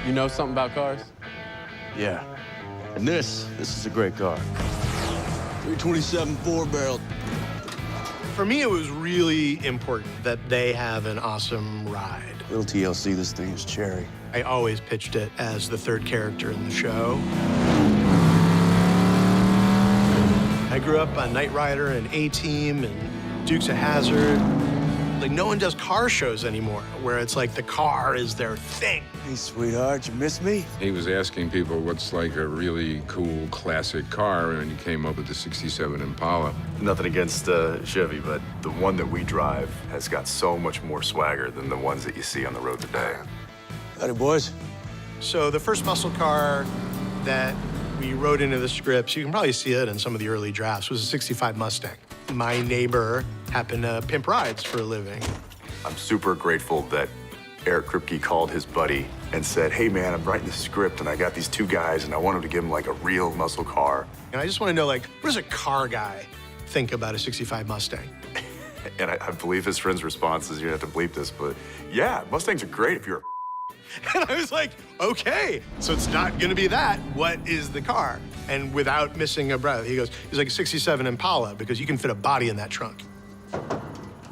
You know something about cars? Yeah. And this is a great car. 327 4-barrel. For me, it was really important that they have an awesome ride. Little TLC, this thing is cherry. I always pitched it as the third character in the show. I grew up on Knight Rider and A-Team and Dukes of Hazzard. Like, no one does car shows anymore, where it's like the car is their thing. Hey, sweetheart, you miss me? He was asking people what's like a really cool classic car, and he came up with the '67 Impala. Nothing against Chevy, but the one that we drive has got so much more swagger than the ones that you see on the road today. Howdy, boys. So the first muscle car that we wrote into the scripts, you can probably see it in some of the early drafts, was a '65 Mustang. My neighbor happened to pimp rides for a living. I'm super grateful that Eric Kripke called his buddy and said, hey man, I'm writing this script and I got these two guys and I want them to give them like a real muscle car. And I just want to know, like, what does a car guy think about a '65 Mustang? And I believe his friend's response is, you have to bleep this, but yeah, Mustangs are great if you're a And I was like, okay, so it's not gonna be that. What is the car? And without missing a breath, he's like a '67 Impala because you can fit a body in that trunk.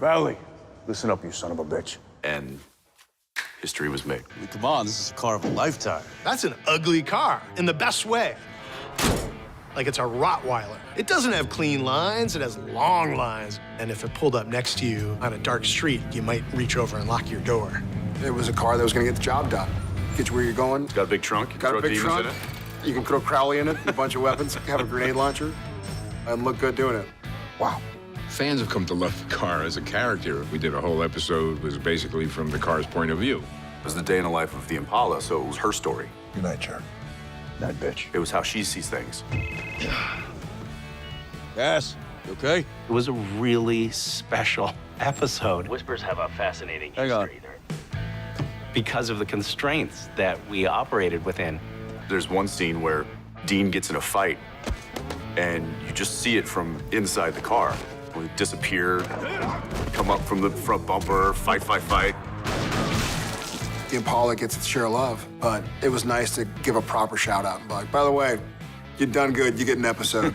Riley, listen up, you son of a bitch. And history was made. I mean, come on, this is a car of a lifetime. That's an ugly car in the best way. Like it's a Rottweiler. It doesn't have clean lines, it has long lines. And if it pulled up next to you on a dark street, you might reach over and lock your door. It was a car that was gonna get the job done. Get you where you're going. It's got a big trunk. Got a Throw big demons trunk. in it. You can throw Crowley in it, a bunch of weapons, have a grenade launcher, and look good doing it. Wow. Fans have come to love the car as a character. We did a whole episode, was basically from the car's point of view. It was the day in the life of the Impala, so it was her story. Good night, Charlie. That bitch. It was how she sees things. Cass, you okay? It was a really special episode. Whispers have a fascinating Hang on. history because of the constraints that we operated within. There's one scene where Dean gets in a fight, and you just see it from inside the car. When it disappear, come up from the front bumper, fight, fight, fight. The Impala gets its share of love, but it was nice to give a proper shout out and be like, by the way, you done good, you get an episode.